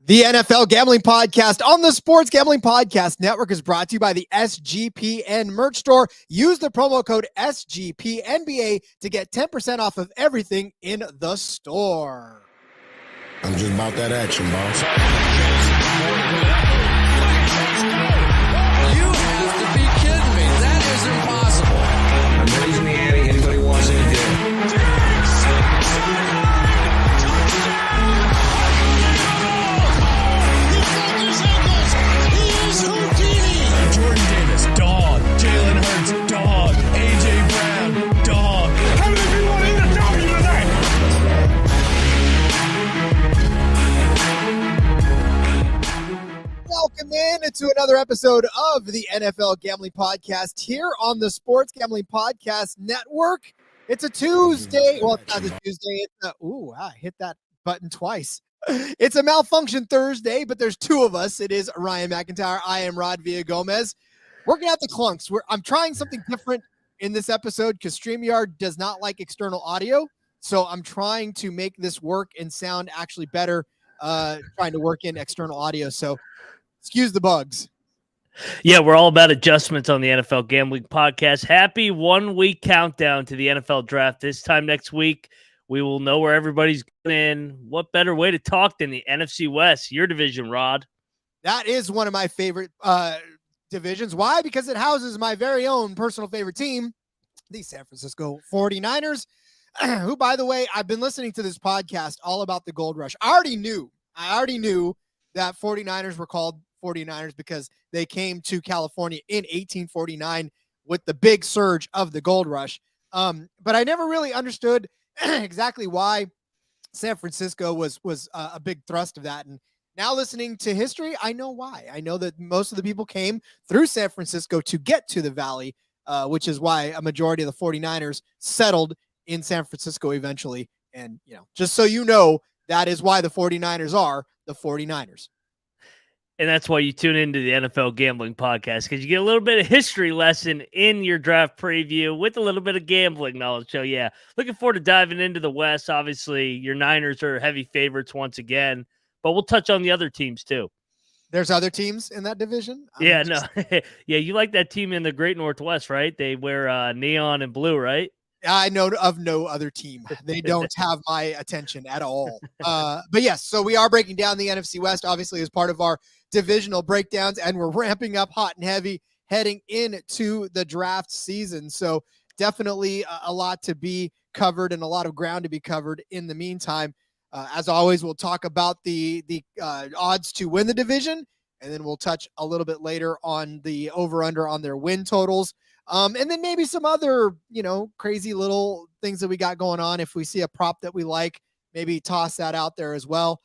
The NFL Gambling Podcast on the Sports Gambling Podcast Network is brought to you by the SGPN merch store. Use the promo code SGPNBA to get 10% off of everything in the store. I'm just about that action, boss. You have to be kidding me. That is impossible. I'm raising the ante. Anybody wants any deal? Jordan Davis, dog. Jalen Hurts, dog. AJ Brown, dog. How many people want to eat a W tonight? Welcome into another episode of the NFL Gambling Podcast here on the Sports Gambling Podcast Network. It's a Tuesday. Well, it's not a Tuesday. I hit that button twice. It's a malfunction Thursday, but there's two of us. It is Ryan McIntyre. I am Rod Villagomez. Working out the clunks. I'm trying something different in this episode because StreamYard does not like external audio. So I'm trying to make this work and sound actually better, trying to work in external audio. So excuse the bugs. Yeah, we're all about adjustments on the NFL Gambling Podcast. Happy 1 week countdown to the NFL Draft. This time next week, we will know where everybody's going in. What better way to talk than the NFC West, your division, Rod? That is one of my favorite divisions. Why? Because it houses my very own personal favorite team, the San Francisco 49ers, who, by the way, I've been listening to this podcast all about the Gold Rush. I already knew that 49ers were called 49ers because they came to California in 1849 with the big surge of the Gold Rush. But I never really understood exactly why San Francisco was a big thrust of that. And now listening to history, I know why. I know that most of the people came through San Francisco to get to the Valley, which is why a majority of the 49ers settled in San Francisco eventually. And, just so you know, that is why the 49ers are the 49ers. And that's why you tune into the NFL Gambling Podcast, because you get a little bit of history lesson in your draft preview with a little bit of gambling knowledge. So, yeah, looking forward to diving into the West. Obviously, your Niners are heavy favorites once again, but we'll touch on the other teams too. There's other teams in that division? Yeah, you like that team in the Great Northwest, right? They wear neon and blue, right? I know of no other team. They don't have my attention at all. But yes, so we are breaking down the NFC West, obviously, as part of our divisional breakdowns, and we're ramping up hot and heavy heading into the draft season. So definitely a lot to be covered and a lot of ground to be covered in the meantime. As always, we'll talk about the odds to win the division, and then we'll touch a little bit later on the over-under on their win totals. And then maybe some other, crazy little things that we got going on. If we see a prop that we like, maybe toss that out there as well.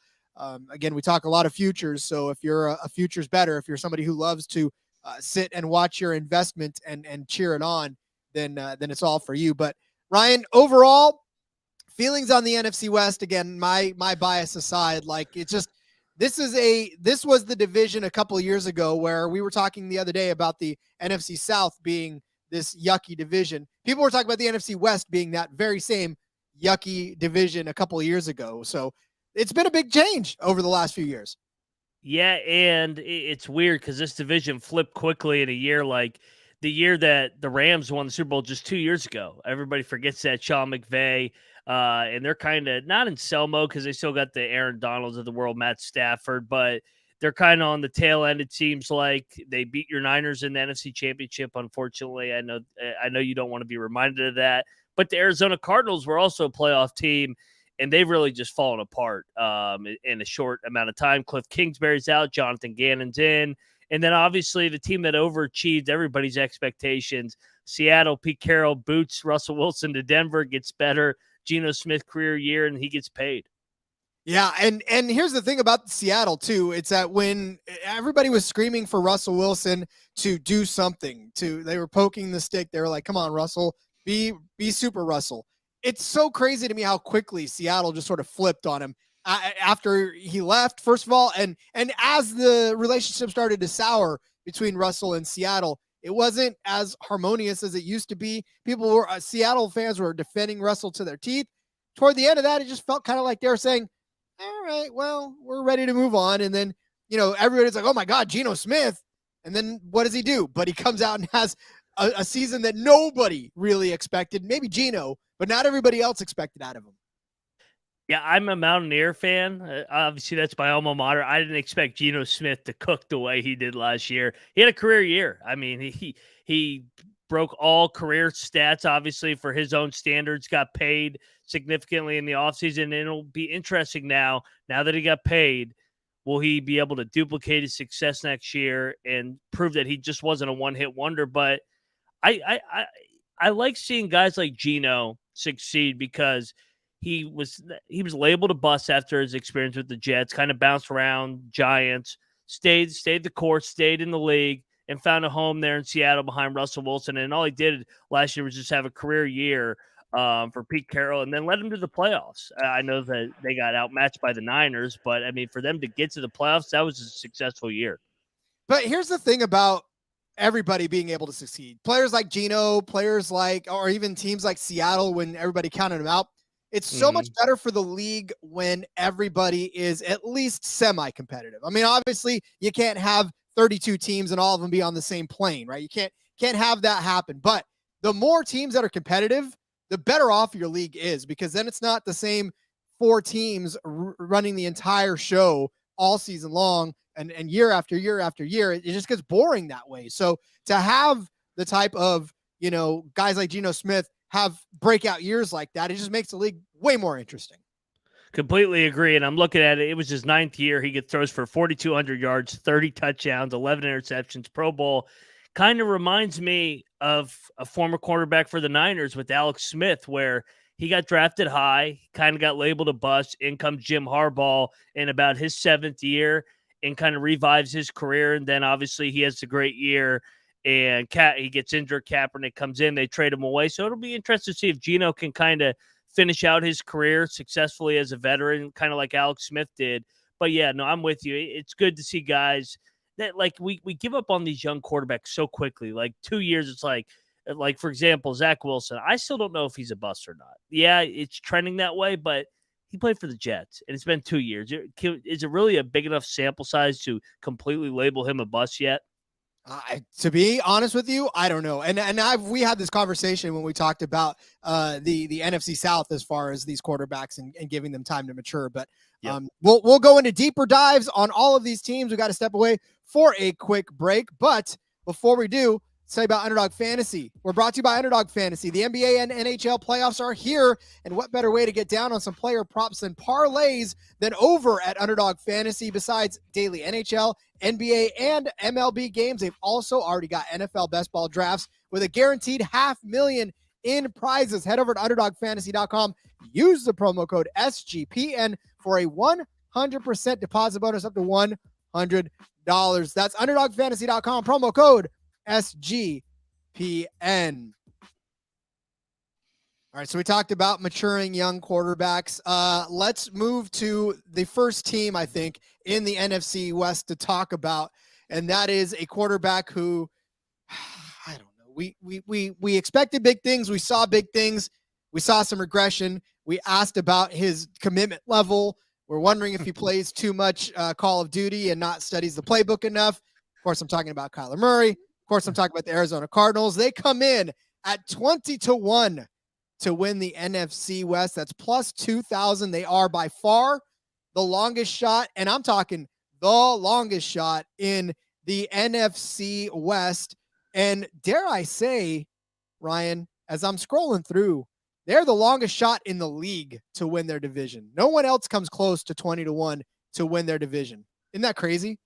Again, we talk a lot of futures. So if you're a futures bettor, if you're somebody who loves to sit and watch your investment and cheer it on, then it's all for you. But Ryan, overall feelings on the NFC West, again, my bias aside, this was the division a couple of years ago where we were talking the other day about the NFC South being this yucky division. People were talking about the NFC West being that very same yucky division a couple of years ago. So it's been a big change over the last few years. Yeah, and it's weird because this division flipped quickly in a year like the year that the Rams won the Super Bowl just 2 years ago. Everybody forgets that Sean McVay, and they're kind of not in sell mode because they still got the Aaron Donalds of the world, Matt Stafford, but they're kind of on the tail end. It seems like they beat your Niners in the NFC Championship. Unfortunately, I know you don't want to be reminded of that, but the Arizona Cardinals were also a playoff team, and they've really just fallen apart in a short amount of time. Cliff Kingsbury's out, Jonathan Gannon's in, and then obviously the team that overachieved everybody's expectations, Seattle, Pete Carroll boots Russell Wilson to Denver, gets better. Geno Smith career year, and he gets paid. Yeah, and here's the thing about Seattle, too. It's that when everybody was screaming for Russell Wilson to do something, they were poking the stick. They were like, come on, Russell, be super Russell. It's so crazy to me how quickly Seattle just sort of flipped on him after he left, first of all. And as the relationship started to sour between Russell and Seattle, it wasn't as harmonious as it used to be. Seattle fans were defending Russell to their teeth. Toward the end of that, it just felt kind of like they were saying, all right, well, we're ready to move on. And then, everybody's like, oh my God, Geno Smith. And then what does he do? But he comes out and has a season that nobody really expected. Maybe Geno, but not everybody else expected out of him. Yeah, I'm a Mountaineer fan. Obviously, that's my alma mater. I didn't expect Geno Smith to cook the way he did last year. He had a career year. I mean, he broke all career stats, obviously, for his own standards, got paid significantly in the offseason. And it'll be interesting now that he got paid, will he be able to duplicate his success next year and prove that he just wasn't a one-hit wonder? But I like seeing guys like Geno succeed because he was labeled a bust after his experience with the Jets, kind of bounced around Giants, stayed the course, stayed in the league, and found a home there in Seattle behind Russell Wilson. And all he did last year was just have a career year for Pete Carroll and then led him to the playoffs. I know that they got outmatched by the Niners, but I mean, for them to get to the playoffs, that was a successful year. But here's the thing about everybody being able to succeed. Players like Geno, or even teams like Seattle, when everybody counted them out, it's so much better for the league when everybody is at least semi-competitive. I mean, obviously, you can't have 32 teams and all of them be on the same plane, right? You can't have that happen. But the more teams that are competitive, the better off your league is, because then it's not the same 4 teams running the entire show all season long and year after year after year. It just gets boring that way. So to have the type of, guys like Geno Smith have breakout years like that, it just makes the league way more interesting. Completely agree. And I'm looking at it. It was his 9th year. He throws for 4,200 yards, 30 touchdowns, 11 interceptions, Pro Bowl. Kind of reminds me of a former quarterback for the Niners with Alex Smith, where he got drafted high, kind of got labeled a bust. In comes Jim Harbaugh in about his 7th year and kind of revives his career. And then obviously he has a great year. And he gets injured. Kaepernick comes in. They trade him away. So it'll be interesting to see if Geno can kind of finish out his career successfully as a veteran, kind of like Alex Smith did. But, yeah, no, I'm with you. It's good to see guys that, like, we give up on these young quarterbacks so quickly. Like, 2 years, it's like, for example, Zach Wilson. I still don't know if he's a bust or not. Yeah, it's trending that way, but he played for the Jets, and it's been 2 years. Is it really a big enough sample size to completely label him a bust yet? To be honest with you, I don't know. And we had this conversation when we talked about the NFC South as far as these quarterbacks and giving them time to mature. But we'll go into deeper dives on all of these teams. We got to step away for a quick break. But before we do, let's tell you about Underdog Fantasy. We're brought to you by Underdog Fantasy. The NBA and NHL playoffs are here, and what better way to get down on some player props and parlays than over at Underdog Fantasy? Besides daily NHL, NBA, and MLB games, they've also already got NFL best ball drafts with a guaranteed $500,000 in prizes. Head over to UnderdogFantasy.com. Use the promo code SGPN for a 100% deposit bonus up to $100. That's UnderdogFantasy.com, promo code SGPN. All right, so we talked about maturing young quarterbacks. Let's move to the first team, I think, in the NFC West to talk about, and that is a quarterback who, I don't know, we expected big things. We saw big things. We saw some regression. We asked about his commitment level. We're wondering if he plays too much Call of Duty and not studies the playbook enough. Of course, I'm talking about Kyler Murray. Of course, I'm talking about the Arizona Cardinals. They come in at 20-1 to win the NFC West. That's plus 2,000. They are by far the longest shot, and I'm talking the longest shot in the NFC West. And dare I say, Ryan, as I'm scrolling through, they're the longest shot in the league to win their division. No one else comes close to 20-1 to win their division. Isn't that crazy?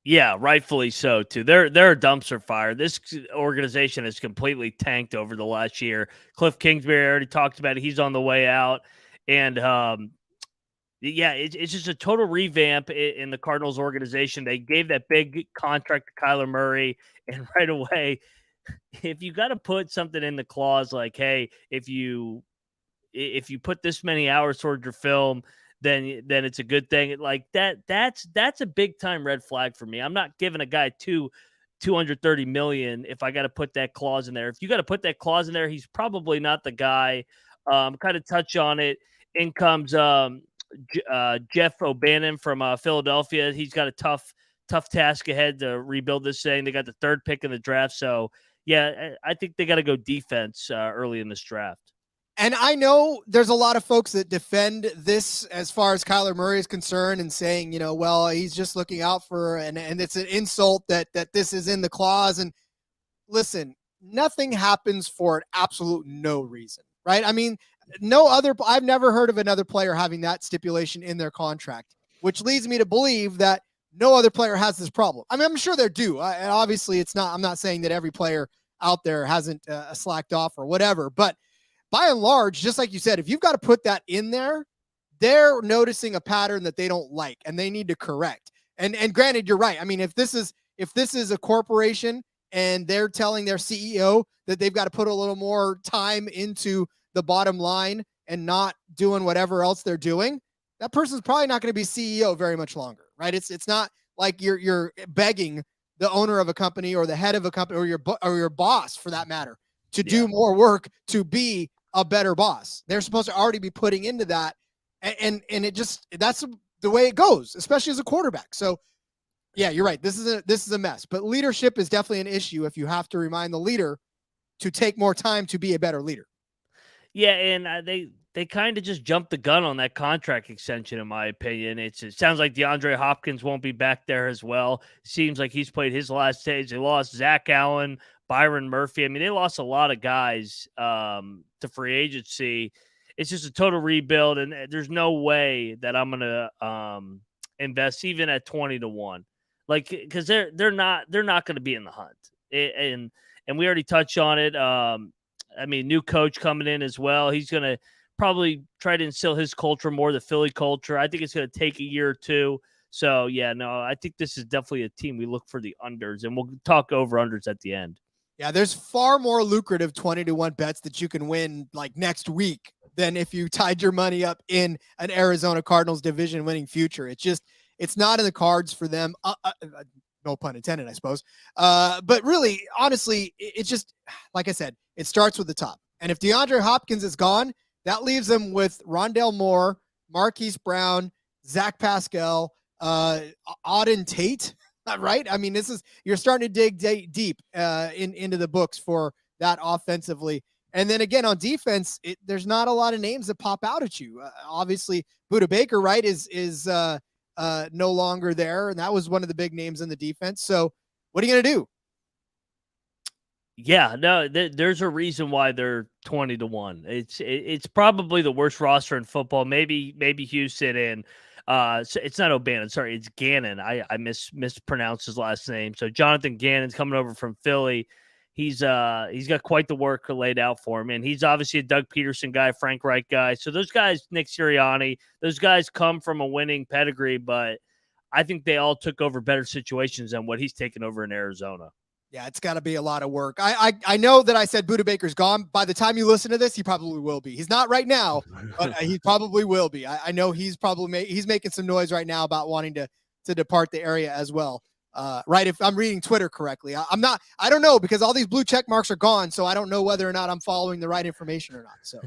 Yeah, rightfully so, too. They're a dumpster fire. This organization has completely tanked over the last year. Cliff Kingsbury, I already talked about it. He's on the way out. And, it's just a total revamp in the Cardinals organization. They gave that big contract to Kyler Murray, and right away, if you got to put something in the clause like, hey, if you put this many hours towards your film, then it's a good thing. Like that's a big time red flag for me. I'm not giving a guy $230 million if I got to put that clause in there. If you got to put that clause in there, he's probably not the guy. Kind of touch on it. In comes Jeff O'Bannon from Philadelphia. He's got a tough task ahead to rebuild this thing. They got the 3rd pick in the draft. So, yeah, I think they got to go defense early in this draft. And I know there's a lot of folks that defend this as far as Kyler Murray is concerned and saying, well, he's just looking out for, and it's an insult that this is in the clause. And listen, nothing happens for an absolute no reason, right? I mean, I've never heard of another player having that stipulation in their contract, which leads me to believe that no other player has this problem. I mean, I'm sure they do. And obviously I'm not saying that every player out there hasn't slacked off or whatever, but by and large, just like you said, if you've got to put that in there, they're noticing a pattern that they don't like and they need to correct. And granted, you're right. I mean, if this is a corporation and they're telling their CEO that they've got to put a little more time into the bottom line and not doing whatever else they're doing, that person's probably not going to be CEO very much longer, right? It's not like you're begging the owner of a company or the head of a company or your boss, for that matter, to do more work to be a better boss. They're supposed to already be putting into that. And that's the way it goes, especially as a quarterback. So yeah, you're right. This is a mess, but leadership is definitely an issue if you have to remind the leader to take more time to be a better leader. Yeah. And they kind of just jumped the gun on that contract extension, in my opinion. It sounds like DeAndre Hopkins won't be back there as well. Seems like he's played his last stage. They lost Zach Allen, Byron Murphy. I mean, they lost a lot of guys to free agency. It's just a total rebuild, and there's no way that I'm going to invest even at 20-1, like, because they're not going to be in the hunt. And we already touched on it. I mean, new coach coming in as well. He's going to probably try to instill his culture more, the Philly culture. I think it's going to take a year or two. So yeah, no, I think this is definitely a team we look for the unders, and we'll talk over unders at the end. Yeah, there's far more lucrative 20-1 bets that you can win like next week than if you tied your money up in an Arizona Cardinals division winning future. It's not in the cards for them. No pun intended, I suppose. But really, honestly, it's just, like I said, it starts with the top. And if DeAndre Hopkins is gone, that leaves them with Rondale Moore, Marquise Brown, Zach Pascal, Auden Tate. Right? I mean, you're starting to dig deep into the books for that offensively. And then again, on defense, there's not a lot of names that pop out at you. Obviously, Budda Baker, right, is no longer there. And that was one of the big names in the defense. So what are you going to do? Yeah, no, there's a reason why they're 20-1. It's probably the worst roster in football. Maybe Houston and so it's not O'Bannon. Sorry, it's Gannon. I mispronounced his last name. So Jonathan Gannon's coming over from Philly. He's got quite the work laid out for him, and he's obviously a Doug Peterson guy, Frank Reich guy. So those guys, Nick Sirianni, those guys come from a winning pedigree, but I think they all took over better situations than what he's taken over in Arizona. Yeah, it's got to be a lot of work. I know that I said Budda Baker's gone. By the time you listen to this, he probably will be. He's not right now, but he probably will be. I know he's probably he's making some noise right now about wanting to depart the area as well. Right? If I'm reading Twitter correctly, I don't know, because all these blue check marks are gone, so I don't know whether or not I'm following the right information or not. So,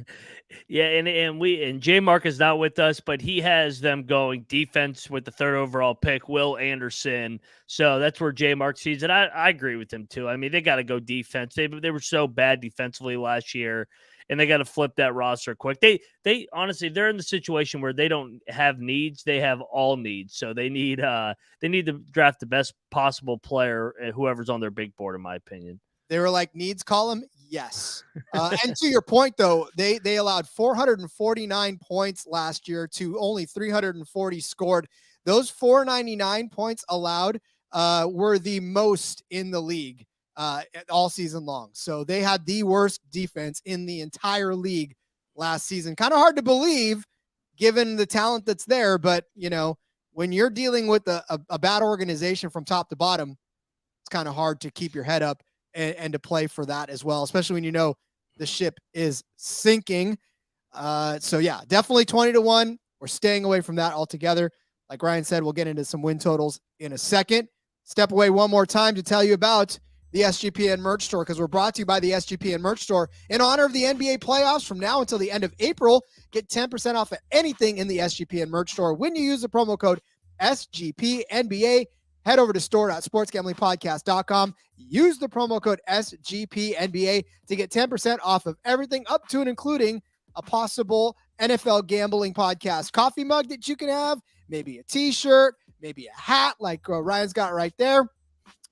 yeah, and J Mark is not with us, but he has them going defense with the 3rd overall pick, Will Anderson. So that's where J Mark sees it. I agree with him too. I mean, they got to go defense. They were so bad defensively last year, and they got to flip that roster quick. They honestly, they're in the situation where they don't have needs; they have all needs. So they need to draft the best possible player, whoever's on their big board, in my opinion. They were like, needs column, yes. And to your point, though, they allowed 449 points last year to only 340 scored. Those 499 points allowed were the most in the league all season long. So they had the worst defense in the entire league last season. Kind of hard to believe given the talent that's there, but when you're dealing with a bad organization from top to bottom, it's kind of hard to keep your head up and to play for that as well, especially when the ship is sinking. So yeah, definitely 20-1. We're staying away from that altogether. Like Ryan said, we'll get into some win totals in a second. Step away one more time to tell you about the SGPN merch store, because we're brought to you by the SGPN merch store. In honor of the NBA playoffs from now until the end of April, get 10% off of anything in the SGPN merch store when you use the promo code SGPNBA. Head over to store.sportsgamblingpodcast.com. Use the promo code SGPNBA to get 10% off of everything up to and including a possible NFL gambling podcast coffee mug that you can have, maybe a t-shirt, maybe a hat like Ryan's got right there.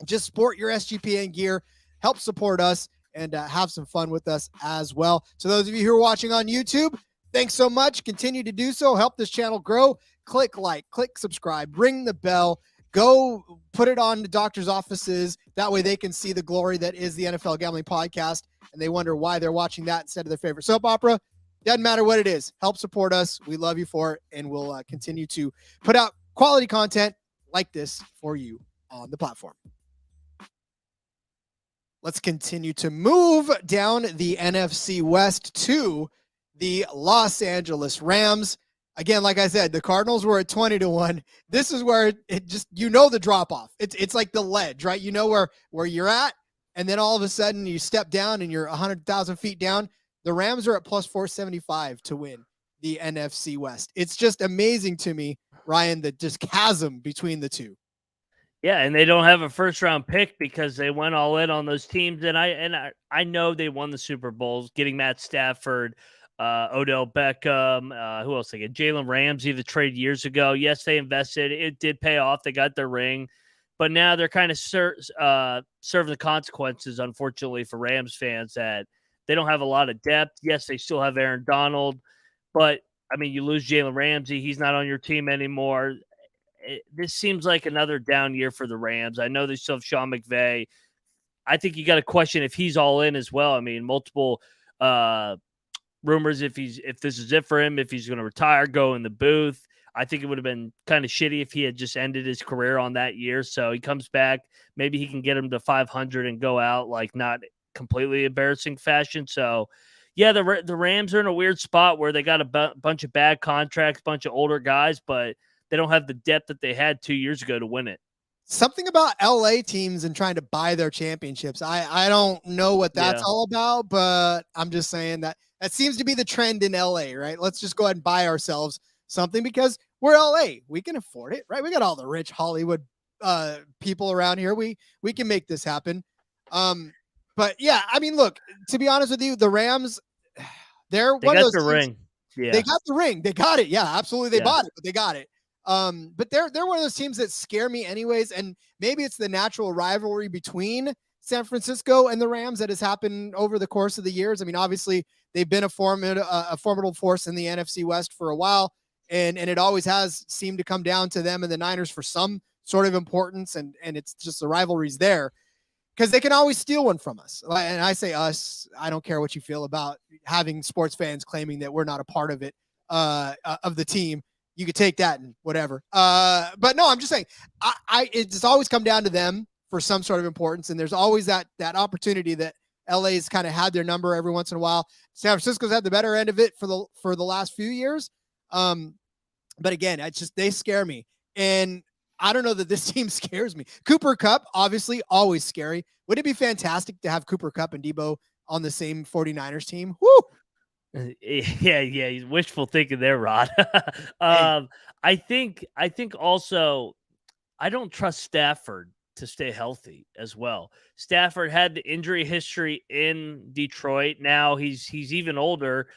Just sport your SGPN gear, help support us, and have some fun with us as well. To those of you who are watching on YouTube, thanks so much. Continue to do so. Help this channel grow. Click like, click subscribe, ring the bell. Go put it on the doctor's offices. That way they can see the glory that is the NFL Gambling Podcast, and they wonder why they're watching that instead of their favorite soap opera. Doesn't matter what it is. Help support us. We love you for it, and we'll continue to put out quality content like this for you on the platform. Let's continue to move down the NFC West to the Los Angeles Rams. Again, like I said, the Cardinals were at 20-1. This is where it just, the drop off. It's like the ledge, right? You know where you're at, and then all of a sudden you step down and you're 100,000 feet down. The Rams are at plus 475 to win the NFC West. It's just amazing to me, Ryan, the just chasm between the two. Yeah, and they don't have a first-round pick because they went all in on those teams. And I know they won the Super Bowls, getting Matt Stafford, Odell Beckham, who else they get? Jalen Ramsey, the trade years ago. Yes, they invested. It did pay off. They got their ring. But now they're kind of serving the consequences, unfortunately, for Rams fans, that they don't have a lot of depth. Yes, they still have Aaron Donald. But, I mean, you lose Jalen Ramsey. He's not on your team anymore. This seems like another down year for the Rams. I know they still have Sean McVay. I think you got to question if he's all in as well. I mean, multiple rumors if this is it for him, if he's going to retire, go in the booth. I think it would have been kind of shitty if he had just ended his career on that year. So he comes back. Maybe he can get him to 500 and go out like not completely embarrassing fashion. So, yeah, the Rams are in a weird spot where they got a bunch of bad contracts, bunch of older guys, but they don't have the depth that they had 2 years ago to win it. Something about LA teams and trying to buy their championships. I don't know what that's all about, but I'm just saying that seems to be the trend in LA, right? Let's just go ahead and buy ourselves something because we're LA. We can afford it, right? We got all the rich Hollywood people around here. We can make this happen. But yeah, I mean, look, to be honest with you, the Rams, they one of those teams, ring. Yeah. They got the ring. They got it. Yeah, absolutely. They bought it, but they got it. But they're one of those teams that scare me anyways. And maybe it's the natural rivalry between San Francisco and the Rams that has happened over the course of the years. I mean, obviously they've been a formidable force in the NFC West for a while. And it always has seemed to come down to them and the Niners for some sort of importance. And it's just the rivalries there because they can always steal one from us. And I say us, I don't care what you feel about having sports fans claiming that we're not a part of it, of the team. You could take that and whatever. But no, I'm just saying it's always come down to them for some sort of importance. And there's always that opportunity that LA's kind of had their number every once in a while. San Francisco's had the better end of it for the last few years. But again, they scare me. And I don't know that this team scares me. Cooper Kupp, obviously always scary. Would it be fantastic to have Cooper Kupp and Debo on the same 49ers team? Woo! Yeah, he's wishful thinking there, Rod. I think also I don't trust Stafford to stay healthy as well. Stafford had the injury history in Detroit. Now he's even older.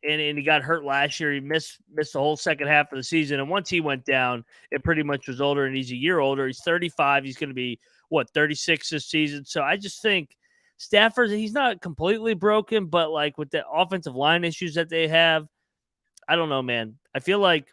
And he got hurt last year. He missed the whole second half of the season. And once he went down, it pretty much was older, and he's a year older. He's 35. He's going to be 36 this season. So I just think Stafford, he's not completely broken, but like with the offensive line issues that they have, I don't know, man. I feel like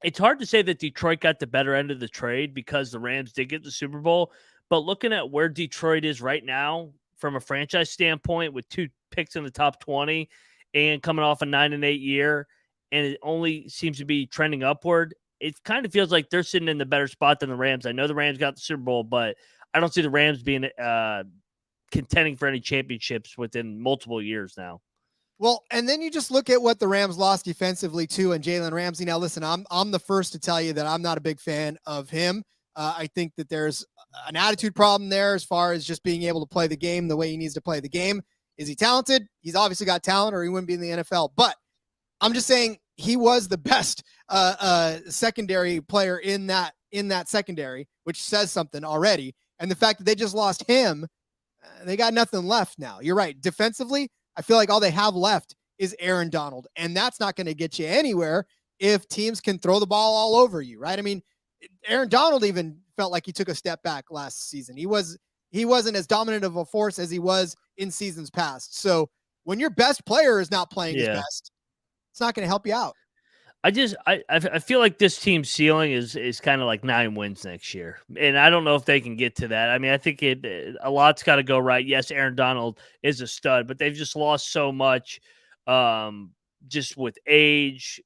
it's hard to say that Detroit got the better end of the trade because the Rams did get the Super Bowl. But looking at where Detroit is right now from a franchise standpoint with 2 picks in the top 20 and coming off a 9-8 year, and it only seems to be trending upward, it kind of feels like they're sitting in the better spot than the Rams. I know the Rams got the Super Bowl, but I don't see the Rams being contending for any championships within multiple years now. Well, and then you just look at what the Rams lost defensively too, and Jalen Ramsey. Now, listen, I'm the first to tell you that I'm not a big fan of him. I think that there's an attitude problem there as far as just being able to play the game the way he needs to play the game. Is he talented? He's obviously got talent, or he wouldn't be in the NFL. But I'm just saying he was the best secondary player in that secondary, which says something already. And the fact that they just lost him, they got nothing left now. You're right. Defensively, I feel like all they have left is Aaron Donald, and that's not going to get you anywhere if teams can throw the ball all over you, right? I mean, Aaron Donald even felt like he took a step back last season. He wasn't as dominant of a force as he was in seasons past. So when your best player is not playing his best, it's not going to help you out. I feel like this team's ceiling is kind of like 9 wins next year, and I don't know if they can get to that. I mean, I think a lot's got to go right. Yes, Aaron Donald is a stud, but they've just lost so much, just with age,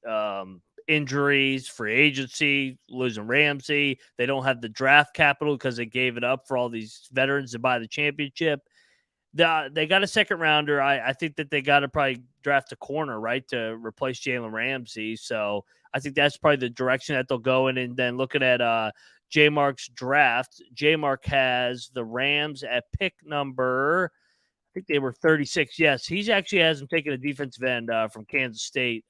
injuries, free agency, losing Ramsey. They don't have the draft capital because they gave it up for all these veterans to buy the championship. They got a second rounder. I think that they got to probably draft a corner, right, to replace Jalen Ramsey. So I think that's probably the direction that they'll go in. And then looking at J-Mark's draft, J-Mark has the Rams at pick number, I think they were 36. Yes, he actually has them taking a defensive end from Kansas State,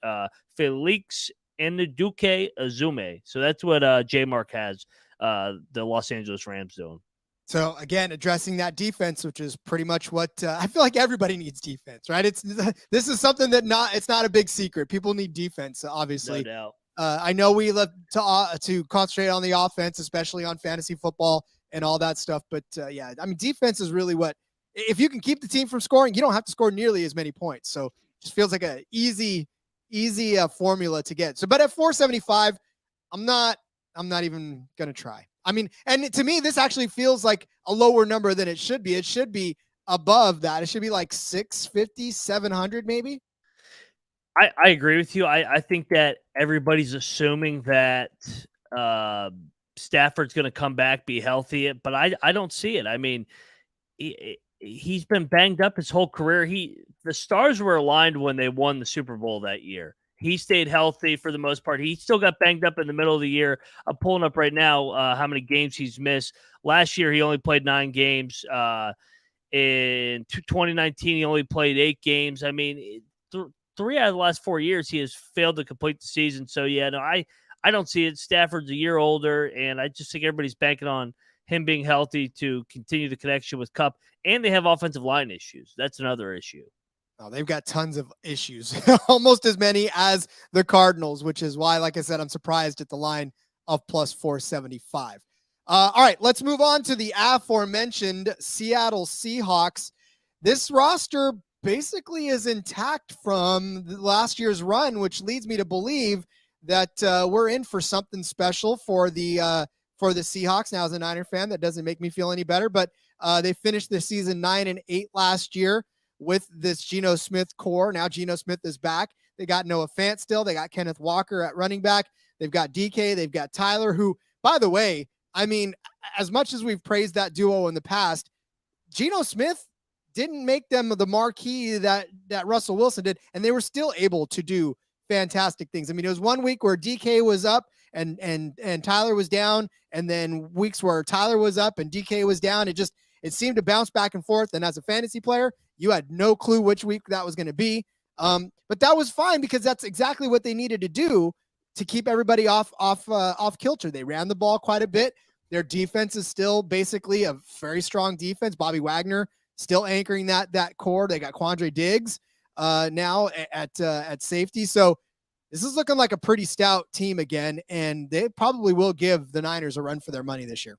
Felix Nduke Azume. So that's what J-Mark has the Los Angeles Rams doing. So again, addressing that defense, which is pretty much what I feel like everybody needs defense, right? This is something that it's not a big secret. People need defense, obviously. No doubt. I know we love to concentrate on the offense, especially on fantasy football and all that stuff. But yeah, I mean, defense is really what, if you can keep the team from scoring, you don't have to score nearly as many points. So it just feels like a easy formula to get. So, but at 475, I'm not even going to try. I mean, and to me, this actually feels like a lower number than it should be. It should be above that. It should be like 650, 700 maybe. I agree with you. I think that everybody's assuming that Stafford's going to come back, be healthy, but I don't see it. I mean, he's been banged up his whole career. The stars were aligned when they won the Super Bowl that year. He stayed healthy for the most part. He still got banged up in the middle of the year. I'm pulling up right now how many games he's missed. Last year, he only played 9 games. In 2019, he only played 8 games. I mean, 3 out of the last 4 years, he has failed to complete the season. So, yeah, no, I don't see it. Stafford's a year older, and I just think everybody's banking on him being healthy to continue the connection with Kupp. And they have offensive line issues. That's another issue. Oh, they've got tons of issues, almost as many as the Cardinals, which is why, like I said, I'm surprised at the line of plus 475. All right, let's move on to the aforementioned Seattle Seahawks. This roster basically is intact from last year's run, which leads me to believe that we're in for something special for the Seahawks. Now, as a Niner fan, that doesn't make me feel any better, but they finished the season 9-8 last year with this Geno Smith core. Now Geno Smith is back. They got Noah Fant still. They got Kenneth Walker at running back. They've got DK. They've got Tyler, who, by the way, I mean, as much as we've praised that duo in the past, Geno Smith didn't make them the marquee that Russell Wilson did, and they were still able to do fantastic things. I mean, it was one week where DK was up and Tyler was down, and then weeks where Tyler was up and DK was down. It seemed to bounce back and forth. And as a fantasy player, you had no clue which week that was going to be. But that was fine because that's exactly what they needed to do to keep everybody off kilter. They ran the ball quite a bit. Their defense is still basically a very strong defense. Bobby Wagner still anchoring that core. They got Quandre Diggs now at safety. So this is looking like a pretty stout team again, and they probably will give the Niners a run for their money this year.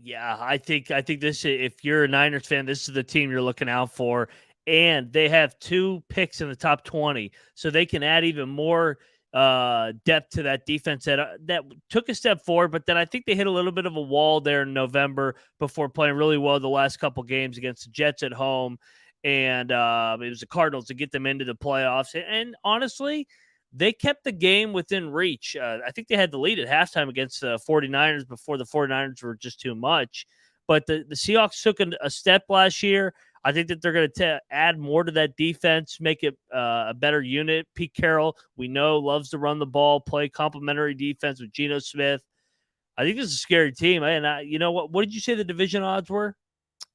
Yeah, I think this, if you're a Niners fan, this is the team you're looking out for. And they have 2 picks in the top 20, so they can add even more depth to that defense that took a step forward. But then I think they hit a little bit of a wall there in November before playing really well the last couple games against the Jets at home. And it was the Cardinals to get them into the playoffs. And honestly, they kept the game within reach. I think they had the lead at halftime against the 49ers before the 49ers were just too much. But the Seahawks took a step last year. I think that they're going to add more to that defense, make it a better unit. Pete Carroll, we know, loves to run the ball, play complementary defense with Geno Smith. I think this is a scary team. And you know what did you say the division odds were?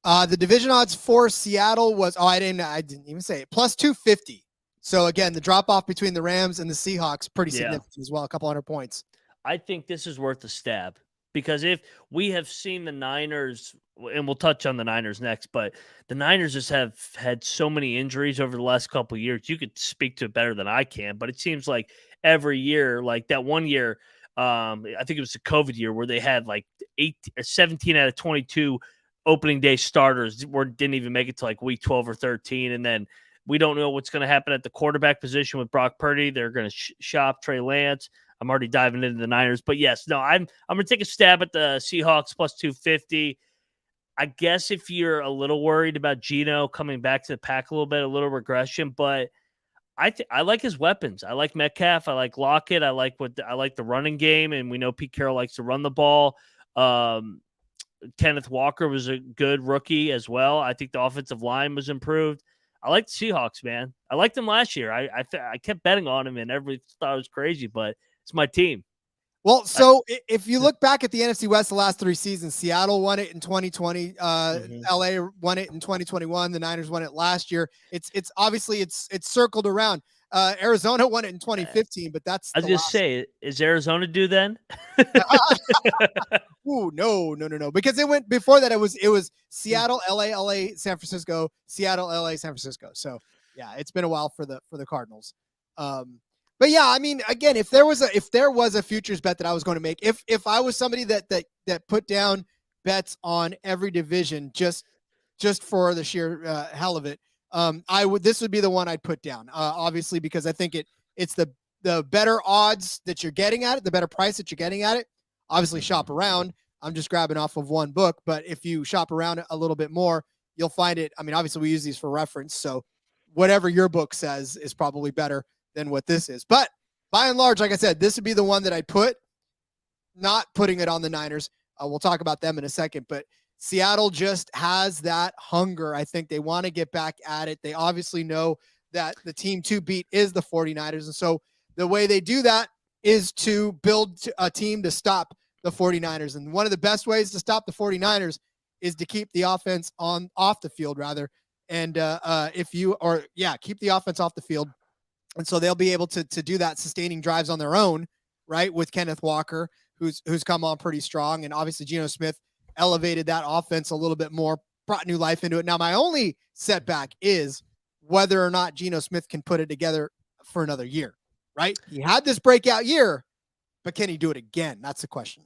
The division odds for Seattle was, I didn't even say it, plus 250. So again, the drop off between the Rams and the Seahawks, pretty significant as well, a couple hundred points. I think this is worth a stab because if we have seen the Niners, and we'll touch on the Niners next, but the Niners just have had so many injuries over the last couple of years. You could speak to it better than I can, but it seems like every year, like that one year, I think it was the COVID year where they had like 17 out of 22 opening day starters didn't even make it to like week 12 or 13. And then we don't know what's going to happen at the quarterback position with Brock Purdy. They're going to shop Trey Lance. I'm already diving into the Niners, but yes, no, I'm going to take a stab at the Seahawks plus 250. I guess if you're a little worried about Geno coming back to the pack a little bit, a little regression, but I like his weapons. I like Metcalf. I like Lockett. I like the running game, and we know Pete Carroll likes to run the ball. Kenneth Walker was a good rookie as well. I think the offensive line was improved. I like the Seahawks, man. I liked them last year. I kept betting on them, and everybody thought it was crazy, but it's my team. Well, so if you look back at the NFC West the last 3 seasons, Seattle won it in 2020, LA won it in 2021, the Niners won it last year. It's obviously it's circled around. Arizona won it in 2015, but that's I was just say, is Arizona due then? Ooh, no. Because it went before that. It was Seattle, LA, San Francisco, Seattle, LA, San Francisco. So yeah, it's been a while for the Cardinals. But yeah, I mean, again, if there was a futures bet that I was going to make, if I was somebody that put down bets on every division just for the sheer hell of it, this would be the one I'd put down. Obviously, because I think it's the better odds that you're getting at it, the better price that you're getting at it. Obviously, shop around. I'm just grabbing off of one book, but if you shop around a little bit more, you'll find it. I mean, obviously, we use these for reference, so whatever your book says is probably better than what this is. But by and large, like I said, this would be the one that I'd put, not putting it on the Niners. We'll talk about them in a second, but Seattle just has that hunger. I think they want to get back at it. They obviously know that the team to beat is the 49ers. And so the way they do that is to build a team to stop the 49ers. And one of the best ways to stop the 49ers is to keep the offense off the field rather. And keep the offense off the field. And so they'll be able to do that, sustaining drives on their own, right? With Kenneth Walker, who's come on pretty strong. And obviously Geno Smith elevated that offense a little bit more, brought new life into it. Now, my only setback is whether or not Geno Smith can put it together for another year, right? He had this breakout year, but can he do it again? That's the question.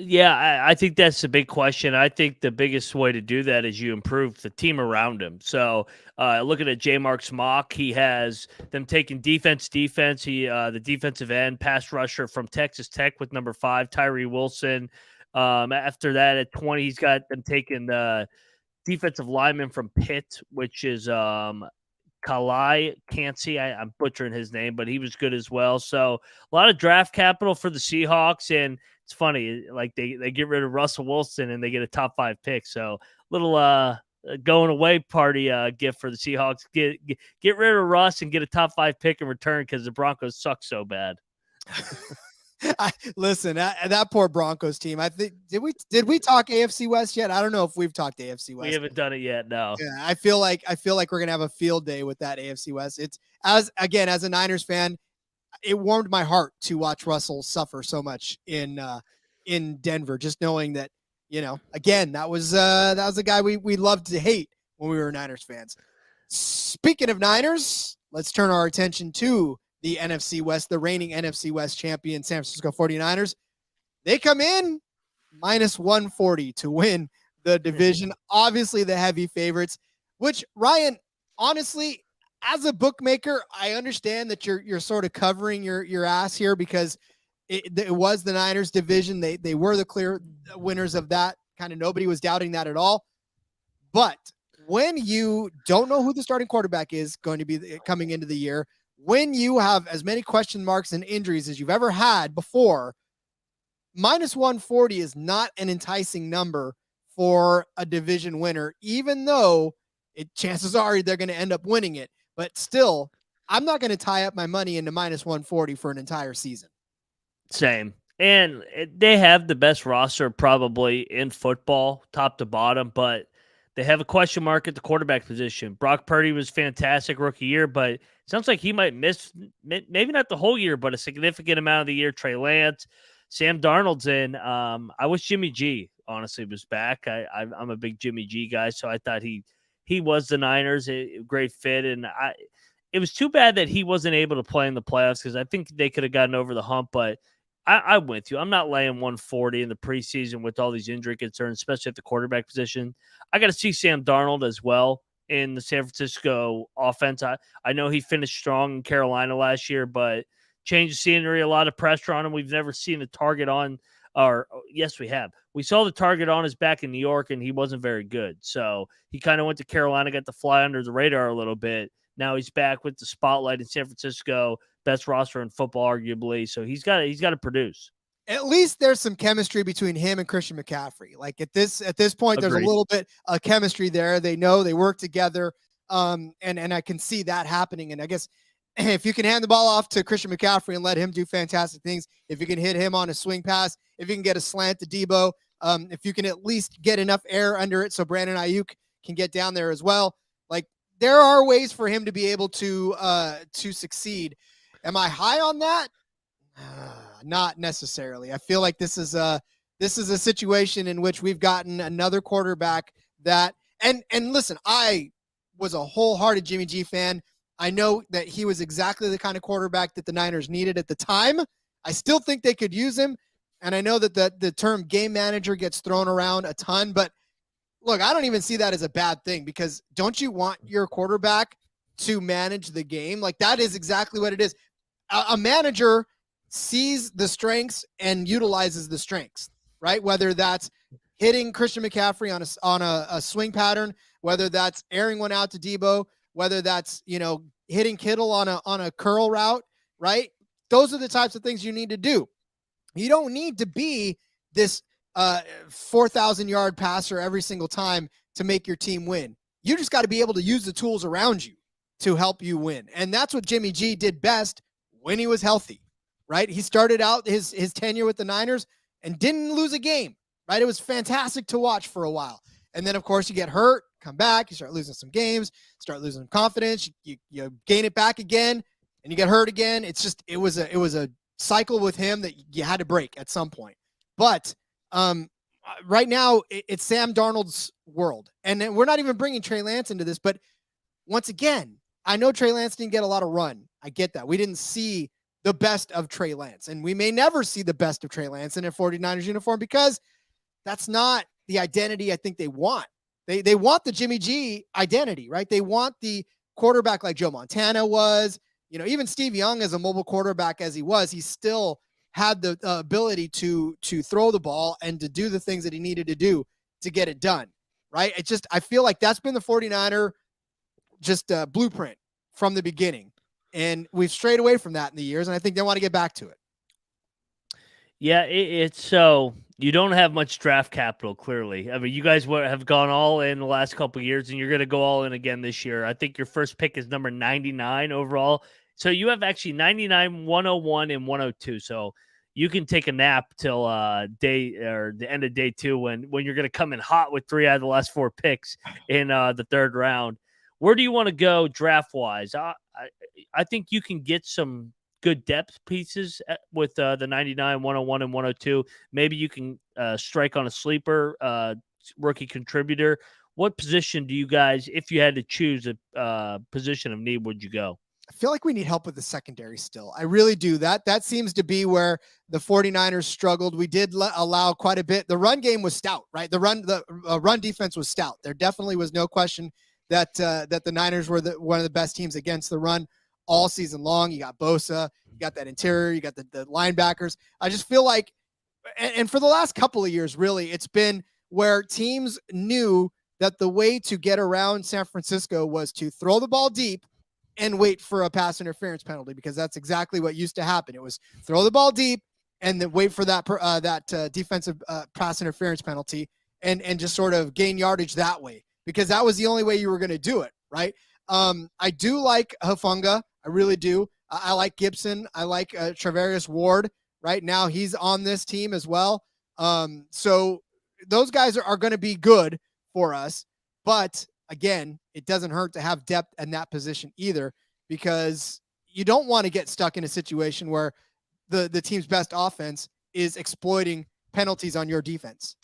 Yeah, I think that's the big question. I think the biggest way to do that is you improve the team around him. So looking at J-Mark's mock, he has them taking defense. He the defensive end, pass rusher from Texas Tech with number 5, Tyree Wilson. After that, at 20, he's got them taking the defensive lineman from Pitt, which is Kalai Cansey. I'm butchering his name, but he was good as well. So a lot of draft capital for the Seahawks, and it's funny, like they get rid of Russell Wilson and they get a top 5 pick. So little going away party gift for the Seahawks. Get rid of Russ and get a top 5 pick in return because the Broncos suck so bad. Listen, that poor Broncos team. I think did we talk AFC West yet? I don't know if we've talked AFC West. We haven't done it yet. No. Yeah, I feel like we're gonna have a field day with that AFC West. It's as a Niners fan, it warmed my heart to watch Russell suffer so much in Denver. Just knowing that, again, that was a guy we loved to hate when we were Niners fans. Speaking of Niners, let's turn our attention to the NFC West, the reigning NFC West champion, San Francisco 49ers. They come in minus 140 to win the division. Obviously the heavy favorites, which, Ryan, honestly, as a bookmaker, I understand that you're sort of covering your ass here because it was the Niners division. They were the clear winners of that. Kind of nobody was doubting that at all. But when you don't know who the starting quarterback is going to be coming into the year, when you have as many question marks and injuries as you've ever had before, minus 140 is not an enticing number for a division winner, even though chances are they're going to end up winning it. But still, I'm not going to tie up my money into minus 140 for an entire season. Same. And they have the best roster probably in football, top to bottom, but they have a question mark at the quarterback position. Brock Purdy was fantastic rookie year, but it sounds like he might miss maybe not the whole year, but a significant amount of the year. Trey Lance, Sam Darnold's in. I wish Jimmy G honestly was back. I'm a big Jimmy G guy, so I thought he was the Niners, a great fit, and it was too bad that he wasn't able to play in the playoffs because I think they could have gotten over the hump, but I'm with you. I'm not laying 140 in the preseason with all these injury concerns, especially at the quarterback position. I got to see Sam Darnold as well in the San Francisco offense. I know he finished strong in Carolina last year, but change of scenery, a lot of pressure on him. We've never seen the target on, or yes, we have. We saw the target on his back in New York, and he wasn't very good. So he kind of went to Carolina, got to fly under the radar a little bit. Now he's back with the spotlight in San Francisco. Best roster in football, arguably. So he's got to produce. At least there's some chemistry between him and Christian McCaffrey. Like at this point, Agreed. There's a little bit of chemistry there. They know they work together. And I can see that happening. And I guess if you can hand the ball off to Christian McCaffrey and let him do fantastic things, if you can hit him on a swing pass, if you can get a slant to Debo, if you can at least get enough air under it so Brandon Ayuk can get down there as well. Like there are ways for him to be able to succeed. Am I high on that? Not necessarily. I feel like this is a situation in which we've gotten another quarterback that, and listen, I was a wholehearted Jimmy G fan. I know that he was exactly the kind of quarterback that the Niners needed at the time. I still think they could use him. And I know that the term game manager gets thrown around a ton, but look, I don't even see that as a bad thing because don't you want your quarterback to manage the game? Like that is exactly what it is. A manager sees the strengths and utilizes the strengths, right? Whether that's hitting Christian McCaffrey on a swing pattern, whether that's airing one out to Debo, whether that's, hitting Kittle on a curl route, right? Those are the types of things you need to do. You don't need to be this 4,000 yard passer every single time to make your team win. You just got to be able to use the tools around you to help you win. And that's what Jimmy G did best when he was healthy, right? He started out his tenure with the Niners and didn't lose a game, right? It was fantastic to watch for a while. And then, of course, you get hurt, come back, you start losing some games, start losing some confidence, you gain it back again, and you get hurt again. It's just it was a cycle with him that you had to break at some point. But right now, it's Sam Darnold's world. And then we're not even bringing Trey Lance into this, but once again, I know Trey Lance didn't get a lot of run. I get that. We didn't see the best of Trey Lance, and we may never see the best of Trey Lance in a 49ers uniform because that's not the identity I think they want. They want the Jimmy G identity, right? They want the quarterback like Joe Montana was. Even Steve Young as a mobile quarterback as he was, he still had the ability to throw the ball and to do the things that he needed to do to get it done, right? I feel like that's been the 49er blueprint from the beginning. And we've strayed away from that in the years, and I think they want to get back to it. Yeah, it's so you don't have much draft capital, clearly. I mean, you guys have gone all in the last couple of years, and you're going to go all in again this year. I think your first pick is number 99 overall. So you have actually 99, 101, and 102. So you can take a nap till the end of day 2 when you're going to come in hot with 3 out of the last 4 picks in the third round. Where do you want to go draft-wise? I think you can get some good depth pieces with the 99, 101, and 102. Maybe you can strike on a sleeper rookie contributor. What position do you guys, if you had to choose a position of need, would you go? I feel like we need help with the secondary still. I really do. That seems to be where the 49ers struggled. We did allow quite a bit. The run game was stout, right? The run defense was stout. There definitely was no question that the Niners were one of the best teams against the run all season long. You got Bosa, you got that interior, you got the linebackers. I just feel like, and for the last couple of years, really, it's been where teams knew that the way to get around San Francisco was to throw the ball deep and wait for a pass interference penalty, because that's exactly what used to happen. It was throw the ball deep and then wait for that defensive pass interference penalty and just sort of gain yardage that way, because that was the only way you were going to do it, right? I do like Hufanga. I really do. I like Gibson. I like Travarius Ward. right now. He's on this team as well. So those guys are going to be good for us. But again, it doesn't hurt to have depth in that position either, because you don't want to get stuck in a situation where the team's best offense is exploiting penalties on your defense.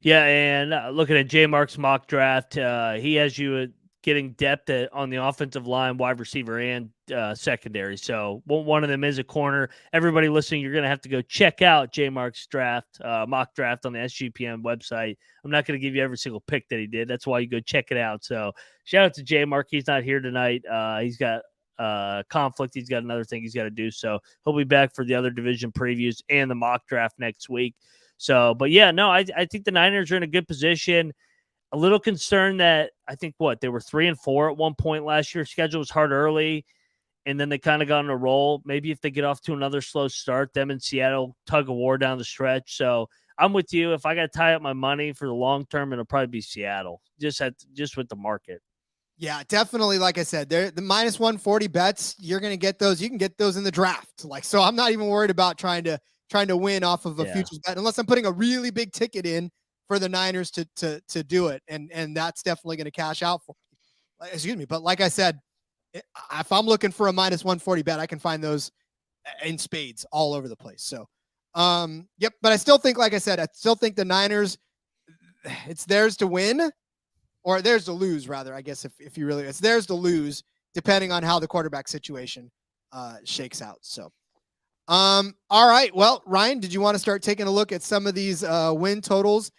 Yeah, and looking at J Mark's mock draft, he has you getting depth on the offensive line, wide receiver, and secondary. So one of them is a corner. Everybody listening, you're going to have to go check out J Mark's draft, mock draft on the SGPN website. I'm not going to give you every single pick that he did. That's why you go check it out. So shout out to J Mark. He's not here tonight. He's got conflict. He's got another thing he's got to do. So he'll be back for the other division previews and the mock draft next week. So, but yeah, no, I think the Niners are in a good position. A little concerned that I think they were 3-4 at one point last year. Schedule was hard early, and then they kind of got on a roll. Maybe if they get off to another slow start, them in Seattle tug of war down the stretch. So I'm with you. If I got to tie up my money for the long term, it'll probably be Seattle. Just with the market. Yeah, definitely. Like I said, the minus 140 bets, you're going to get those. You can get those in the draft. So I'm not even worried about trying to win off of a futures bet, unless I'm putting a really big ticket in for the Niners to do it. And that's definitely going to cash out for me. Excuse me. But like I said, if I'm looking for a minus 140 bet, I can find those in spades all over the place. So, yep. But I still think, like I said, the Niners, it's theirs to win, or theirs to lose, rather, I guess, if you really, it's theirs to lose, depending on how the quarterback situation shakes out. So, all right. Well, Ryan, did you want to start taking a look at some of these win totals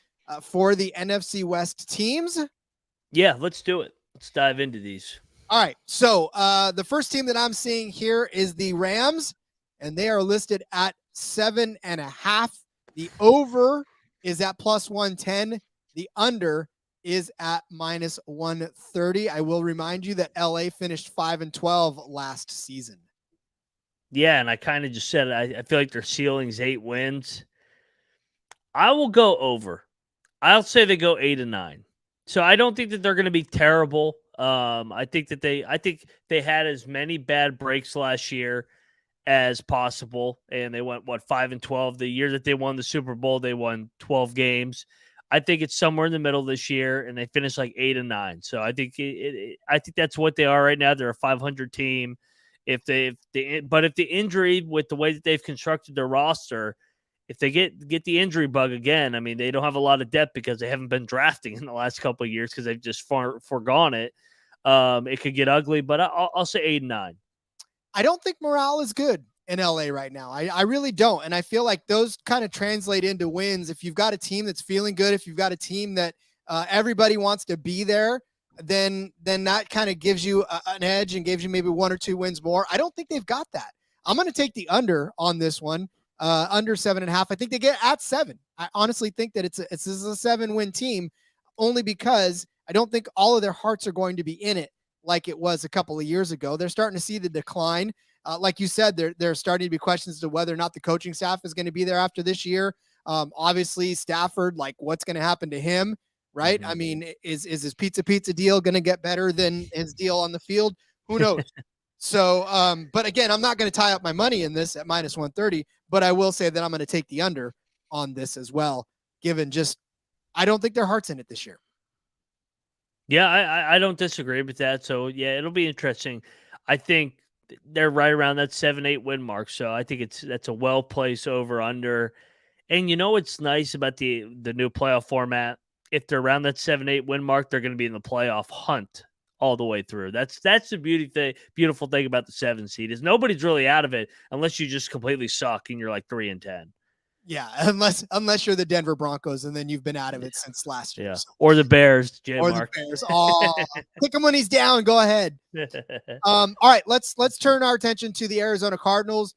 for the NFC West teams? Yeah, let's do it. Let's dive into these. All right. So the first team that I'm seeing here is the Rams, and they are listed at 7.5. The over is at plus 110. The under is at minus 130. I will remind you that LA finished 5-12 last season. Yeah, and I kind of just said I feel like their ceiling is 8 wins. I will go over. I'll say they go 8-9. So I don't think that they're going to be terrible. I think they had as many bad breaks last year as possible, and they went 5-12. The year that they won the Super Bowl, they won 12 games. I think it's somewhere in the middle this year, and they finished like 8-9. So I think I think that's what they are right now. They're a 500 team. But if the injury, with the way that they've constructed their roster, if they get the injury bug again, I mean, they don't have a lot of depth because they haven't been drafting in the last couple of years because they've just forgone it. It could get ugly, but I'll say 8-9. I don't think morale is good in LA right now. I really don't. And I feel like those kind of translate into wins. If you've got a team that's feeling good, if you've got a team that everybody wants to be there, then that kind of gives you an edge and gives you maybe 1 or 2 wins more. I don't think they've got that. I'm going to take the under on this one, under 7.5. I think they get at 7. I honestly think that it's a 7-win team, only because I don't think all of their hearts are going to be in it like it was a couple of years ago. They're starting to see the decline. Like you said, there are starting to be questions as to whether or not the coaching staff is going to be there after this year. Obviously, Stafford, like, what's going to happen to him? Right? Mm-hmm. I mean, is his pizza deal going to get better than his deal on the field? Who knows? So, but again, I'm not going to tie up my money in this at minus 130, but I will say that I'm going to take the under on this as well, given I don't think their heart's in it this year. Yeah, I don't disagree with that. So, yeah, it'll be interesting. I think they're right around that 7-8 win mark. So I think that's a well-placed over-under. And you know what's nice about the new playoff format? If they're around that 7-8 win mark, they're going to be in the playoff hunt all the way through. That's the beautiful thing about the 7 seed is nobody's really out of it unless you just completely suck and you're like 3-10. Yeah, unless you're the Denver Broncos and then you've been out of it since last year. Yeah, so. Or the Bears, The Bears. Oh, pick him when he's down. Go ahead. All right, let's turn our attention to the Arizona Cardinals.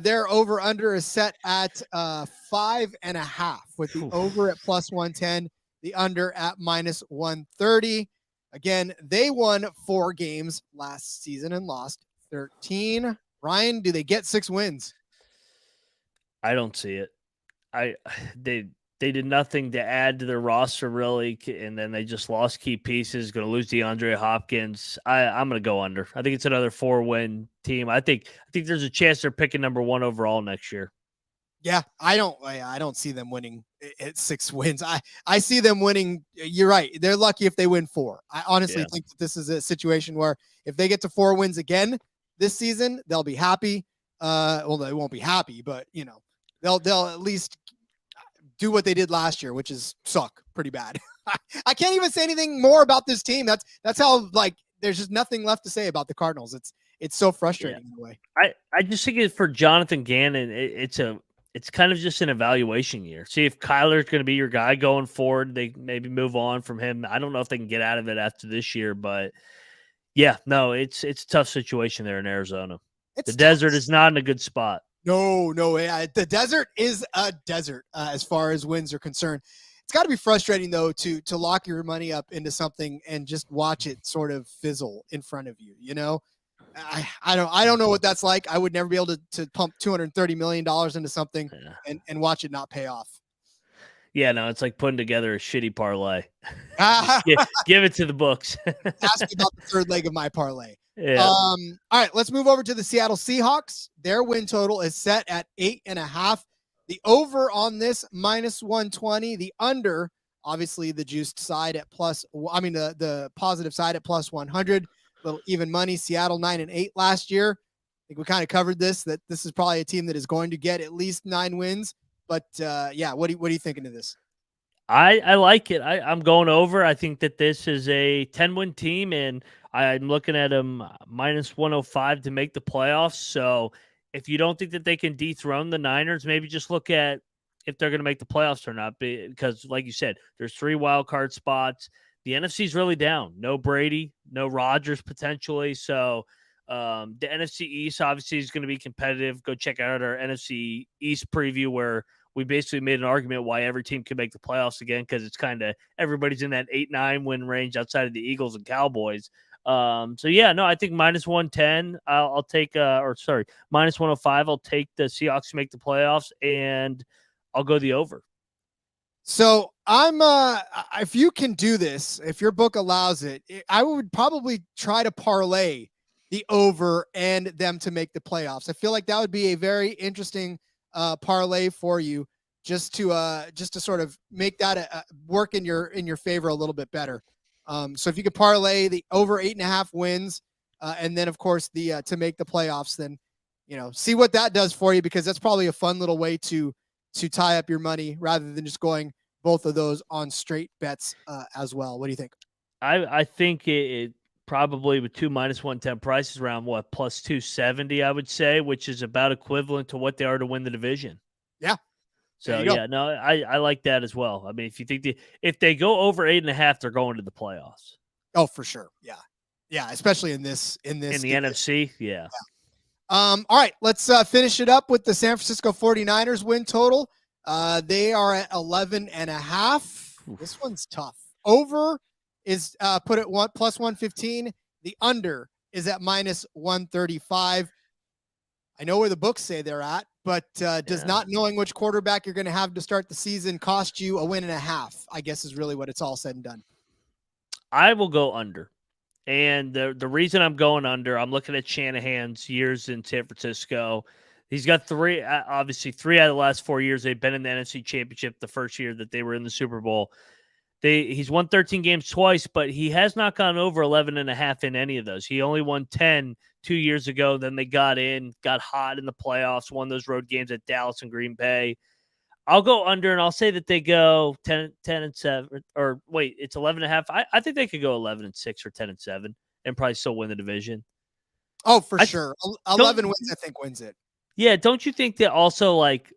Their over/under is set at 5.5, with the over at plus 110, the under at minus 130. Again, they won 4 games last season and lost 13. Ryan, do they get 6 wins? I don't see it. They did nothing to add to their roster, really, and then they just lost key pieces. Going to lose DeAndre Hopkins. I'm going to go under. I think it's another 4-win team. I think there's a chance they're picking number 1 overall next year. Yeah, I don't see them winning at 6 wins. I see them winning. You're right. They're lucky if they win 4. I honestly think that this is a situation where if they get to 4 wins again this season, they'll be happy. Well, they won't be happy, but they'll at least do what they did last year, which is suck pretty bad. I can't even say anything more about this team. That's how, like, there's just nothing left to say about the Cardinals. It's so frustrating in a way. I just think it for Jonathan Gannon, it's kind of just an evaluation year. See if Kyler's going to be your guy going forward. They maybe move on from him. I don't know if they can get out of it after this year, but it's a tough situation there in Arizona. The desert is not in a good spot. No. The desert is a desert as far as wins are concerned. It's got to be frustrating, though, to lock your money up into something and just watch it sort of fizzle in front of you. I don't know what that's like. I would never be able to pump $230 million into something and watch it not pay off. Yeah, no, it's like putting together a shitty parlay. Give it to the books. Ask me about the third leg of my parlay. Yeah. All right, let's move over to the Seattle Seahawks. Their win total is set at 8.5. The over on this -120. The under, obviously the juiced side at the positive side at +100. Little even money. Seattle 9-8 last year. I think we kind of covered this, that this is probably a team that is going to get at least 9 wins. But what are you thinking of this? I like it. I'm going over. I think that this is a 10-win team, and I'm looking at them -105 to make the playoffs. So if you don't think that they can dethrone the Niners, maybe just look at if they're going to make the playoffs or not. Because, like you said, there's 3 wild card spots. The NFC is really down. No Brady, no Rodgers potentially. So the NFC East obviously is going to be competitive. Go check out our NFC East preview where we basically made an argument why every team can make the playoffs again, because it's kind of everybody's in that 8-9 win range outside of the Eagles and Cowboys. I think -110. I'll take -105. I'll take the Seahawks to make the playoffs, and I'll go the over. So I'm if you can do this, if your book allows it, I would probably try to parlay the over and them to make the playoffs. I feel like that would be a very interesting parlay for you, just to sort of make that work in your favor a little bit better. So if you could parlay the over 8.5 wins, and then of course the to make the playoffs, then see what that does for you, because that's probably a fun little way to tie up your money rather than just going both of those on straight bets as well. What do you think? I think it probably with 2 -110 prices around +270, I would say, which is about equivalent to what they are to win the division. Yeah. So I like that as well. I mean, if you think if they go over 8.5, they're going to the playoffs. Oh, for sure. Yeah. Especially in the NFC. Yeah. All right, let's finish it up with the San Francisco 49ers win total. They are at 11.5. This one's tough. Over is put at +115. The under is at -135. I know where the books say they're at, but does not knowing which quarterback you're going to have to start the season cost you a 1.5, I guess, is really what it's all said and done. I will go under. And the reason I'm going under, I'm looking at Shanahan's years in San Francisco. He's got 3 out of the last 4 years. They've been in the NFC Championship the first year that they were in the Super Bowl. He's won 13 games twice, but he has not gone over 11.5 in any of those. He only won 10 2 years ago. Then they got hot in the playoffs, won those road games at Dallas and Green Bay. I'll go under, and I'll say that they go 10-7, or wait, it's 11.5. I think they could go 11-6 or 10-7 and probably still win the division. Oh, for sure. 11 wins, I think, wins it. Yeah, don't you think that also, like,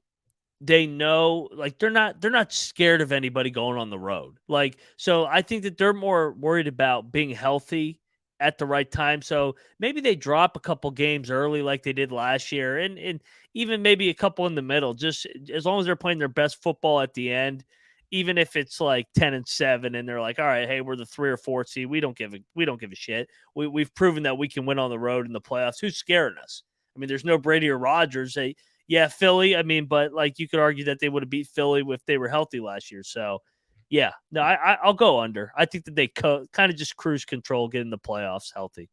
they know, like, they're not scared of anybody going on the road. Like, so I think that they're more worried about being healthy at the right time. So maybe they drop a couple games early like they did last year, and even maybe a couple in the middle, just as long as they're playing their best football at the end, even if it's like 10-7 and they're like, all right, hey, we're the 3 or 4 seed. We don't give a shit. We've proven that we can win on the road in the playoffs. Who's scaring us? I mean, there's no Brady or Rodgers. Yeah, Philly. I mean, but like you could argue that they would have beat Philly if they were healthy last year. So, yeah, no, I'll go under. I think that they kind of just cruise control, get in the playoffs healthy.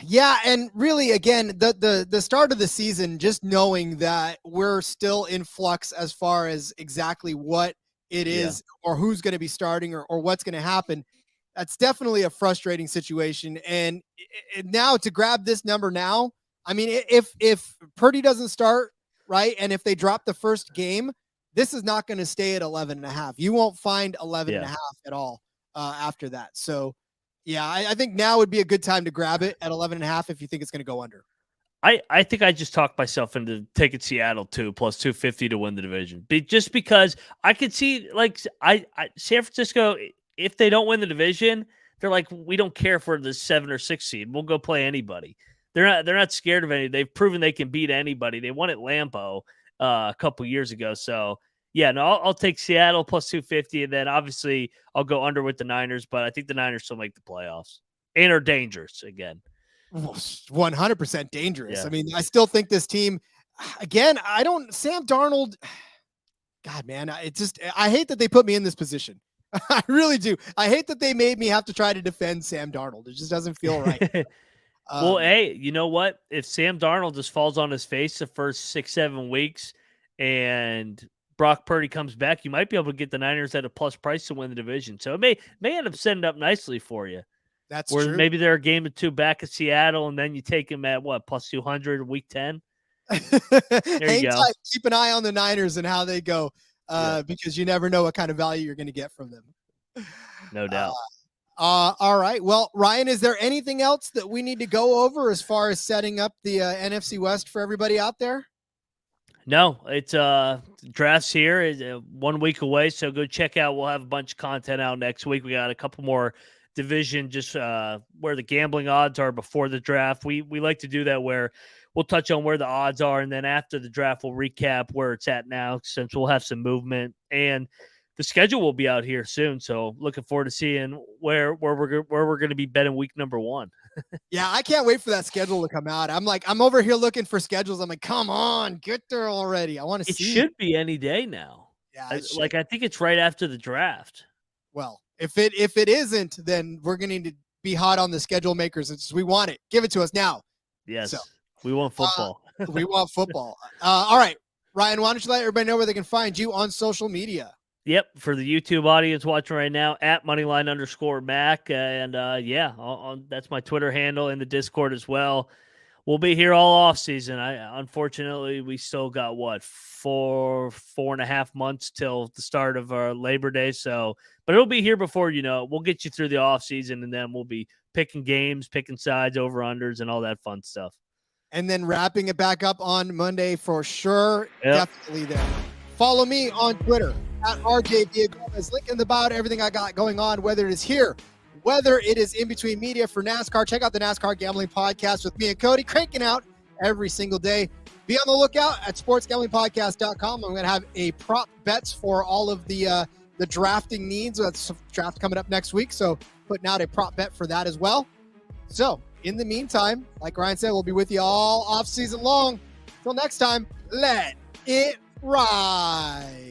Yeah, and really, again, the start of the season, just knowing that we're still in flux as far as exactly what it is or who's going to be starting or what's going to happen, that's definitely a frustrating situation. And now to grab this number now, I mean, if Purdy doesn't start, right, and if they drop the first game, this is not going to stay at 11.5. You won't find 11.5 at all after that. So, yeah, I think now would be a good time to grab it at 11.5 if you think it's going to go under. I think I just talked myself into taking Seattle too, plus 250 to win the division. Just because I could see, like, San Francisco, if they don't win the division, they're like, we don't care for the 7 or 6 seed. We'll go play anybody. They're not scared of any. They've proven they can beat anybody. They won at Lambeau a couple years ago. So, yeah, no, I'll take Seattle plus 250, and then obviously I'll go under with the Niners, but I think the Niners still make the playoffs and are dangerous again. 100% dangerous. Yeah. I mean, I still think this team, again, Sam Darnold, God, man, I hate that they put me in this position. I really do. I hate that they made me have to try to defend Sam Darnold. It just doesn't feel right. Well, hey, you know what? If Sam Darnold just falls on his face the first 6-7 weeks and Brock Purdy comes back, you might be able to get the Niners at a plus price to win the division. So it may end up setting up nicely for you. That's Where true. maybe they're a game or two back at Seattle, and then you take them at what, plus 200 week 10. There you go. Tight. Keep an eye on the Niners and how they go, because you never know what kind of value you're going to get from them. No doubt. All right. Well, Ryan, is there anything else that we need to go over as far as setting up the NFC West for everybody out there? No, it's drafts here is 1 week away, so go check out. We'll have a bunch of content out next week. We got a couple more division just where the gambling odds are before the draft. We like to do that where we'll touch on where the odds are, and then after the draft we'll recap where it's at now, since we'll have some movement, and the schedule will be out here soon. So looking forward to seeing where we're going to be betting week number 1. Yeah, I can't wait for that schedule to come out. I'm over here looking for schedules. I'm like, come on, get there already. I want to see. It should be any day now. Yeah, I think it's right after the draft. Well, if it isn't, then we're going to need to be hot on the schedule makers. We want it. Give it to us now. Yes, so, we want football. We want football. All right, Ryan, why don't you let everybody know where they can find you on social media? Yep, for the YouTube audience watching right now, at Moneyline_Mac, and that's my Twitter handle, and the Discord as well. We'll be here all off season. Unfortunately, we still got 4.5 months till the start of our Labor Day. So, but it'll be here before you know it. We'll get you through the off season, and then we'll be picking games, picking sides, over unders, and all that fun stuff. And then wrapping it back up on Monday for sure. Yep. Definitely there. Follow me on Twitter at RJ Villagomez. Link in the bio to everything I got going on, whether it is here, whether it is in between media for NASCAR. Check out the NASCAR Gambling Podcast with me and Cody, cranking out every single day. Be on the lookout at sportsgamblingpodcast.com. I'm going to have a prop bets for all of the drafting needs. That's draft coming up next week, so putting out a prop bet for that as well. So in the meantime, like Ryan said, we'll be with you all off season long. Till next time, let it ride.